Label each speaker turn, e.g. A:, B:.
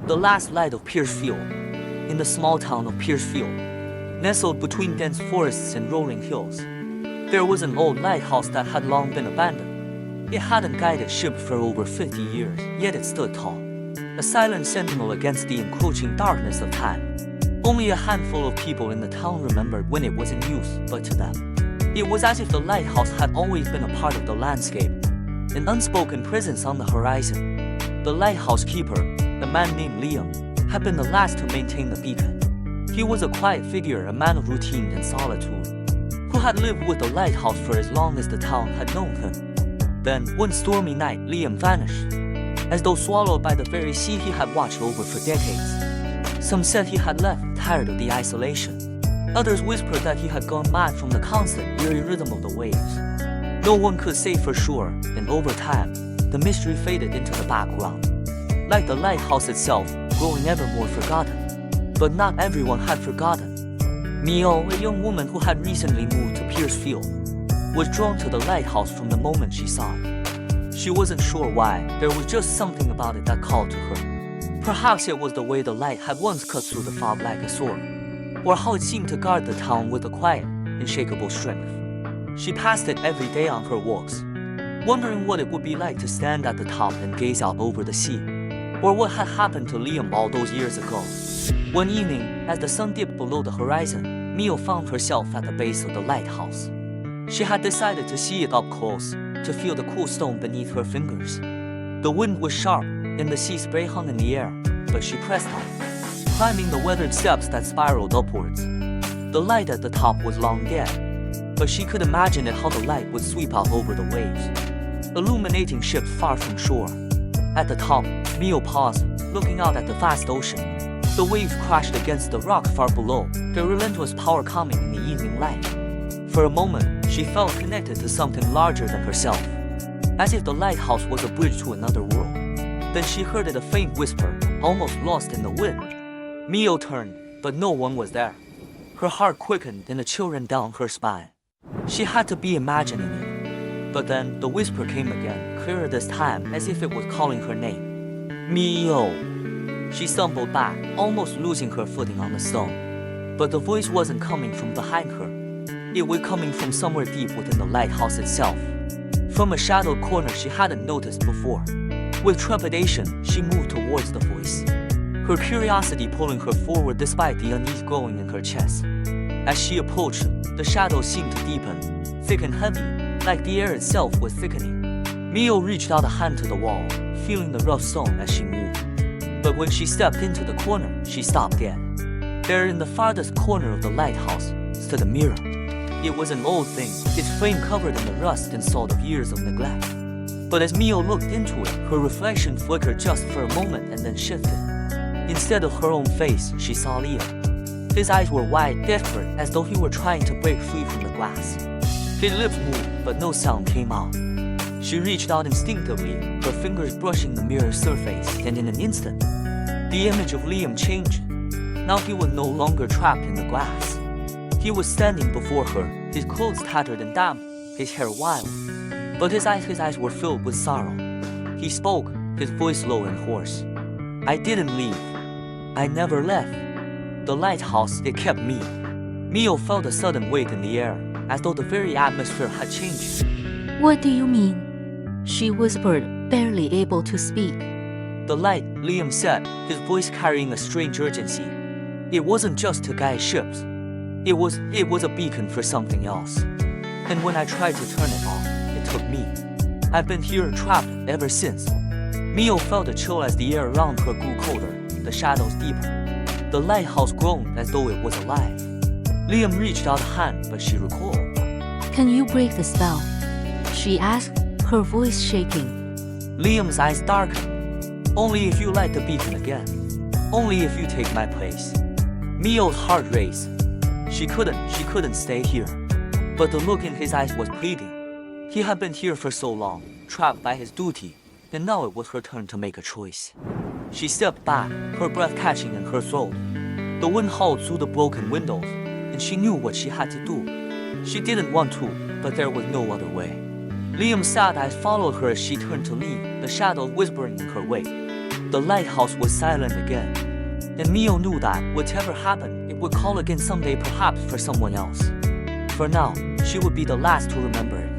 A: The last light of Piercefield. In the small town of Piercefield, nestled between dense forests and rolling hills, there was an old lighthouse that had long been abandoned. It hadn't guided ships for over 50 years, yet it stood tall, a silent sentinel against the encroaching darkness of time. Only a handful of people in the town remembered when it was in use, but to them, it was as if the lighthouse had always been a part of the landscape, an unspoken presence on the horizon. The lighthouse keeper, a man named Liam, had been the last to maintain the beacon. He was a quiet figure, a man of routine and solitude, who had lived with the lighthouse for as long as the town had known him. Then, one stormy night, Liam vanished, as though swallowed by the very sea he had watched over for decades. Some said he had left, tired of the isolation. Others whispered that he had gone mad from the constant, weary rhythm of the waves. No one could say for sure, and over time, the mystery faded into the background, like the lighthouse itself, growing ever more forgotten. But not everyone had forgotten. Mio, a young woman who had recently moved to Piercefield, was drawn to the lighthouse from the moment she saw it. She wasn't sure why, there was just something about it that called to her. Perhaps it was the way the light had once cut through the fog like a sword, or how it seemed to guard the town with a quiet, unshakable strength. She passed it every day on her walks, wondering what it would be like to stand at the top and gaze out over the sea, or what had happened to Liam all those years ago. One evening, as the sun dipped below the horizon, Mio found herself at the base of the lighthouse. She had decided to see it up close, to feel the cool stone beneath her fingers. The wind was sharp, and the sea spray hung in the air, but she pressed on, climbing the weathered steps that spiraled upwards. The light at the top was long dead, but she could imagine it how the light would sweep out over the waves, illuminating ships far from shore. At the top, Mio paused, looking out at the vast ocean. The waves crashed against the rock far below, their relentless power coming in the evening light. For a moment, she felt connected to something larger than herself, as if the lighthouse was a bridge to another world. Then she heard a faint whisper, almost lost in the wind. Mio turned, but no one was there. Her heart quickened and a chill ran down her spine. She had to be imagining it. But then the whisper came again, clearer this time, as if it was calling her name. Mio. She stumbled back, almost losing her footing on the stone. But the voice wasn't coming from behind her. It was coming from somewhere deep within the lighthouse itself, from a shadowed corner she hadn't noticed before. With trepidation, she moved towards the voice, her curiosity pulling her forward despite the unease growing in her chest. As she approached, the shadows seemed to deepen, thick and heavy, like the air itself was thickening. Mio reached out a hand to the wall, feeling the rough stone as she moved. But when she stepped into the corner, she stopped dead. There in the farthest corner of the lighthouse stood a mirror. It was an old thing, its frame covered in the rust and salt of years of neglect. But as Mio looked into it, her reflection flickered just for a moment and then shifted. Instead of her own face, she saw Liam. His eyes were wide, desperate, as though he were trying to break free from the glass. His lips moved, but no sound came out. She reached out instinctively, her fingers brushing the mirror's surface, and in an instant, the image of Liam changed. Now he was no longer trapped in the glass. He was standing before her, his clothes tattered and damp, his hair wild. But his eyes were filled with sorrow. He spoke, his voice low and hoarse. I didn't leave. I never left. The lighthouse, it kept me. Mio felt a sudden weight in the air, as though the very atmosphere had changed.
B: What do you mean? She whispered, barely able to speak.
A: The light, Liam said, his voice carrying a strange urgency. It wasn't just to guide ships. It was a beacon for something else. And when I tried to turn it off, it took me. I've been here trapped ever since. Mio felt a chill as the air around her grew colder, the shadows deeper. The lighthouse groaned as though it was alive. Liam reached out a hand, but she recoiled.
B: Can you break the spell? She asked, her voice shaking.
A: Liam's eyes darkened. Only if you light the beacon again. Only if you take my place. Mio's heart raced. She couldn't stay here. But the look in his eyes was pleading. He had been here for so long, trapped by his duty, and now it was her turn to make a choice. She stepped back, her breath catching in her throat. The wind howled through the broken windows, and she knew what she had to do. She didn't want to, but there was no other way. Liam's sad eyes followed her as she turned to leave, the shadows whispering in her wake. The lighthouse was silent again. And Mio knew that, whatever happened, it would call again someday, perhaps for someone else. For now, she would be the last to remember it.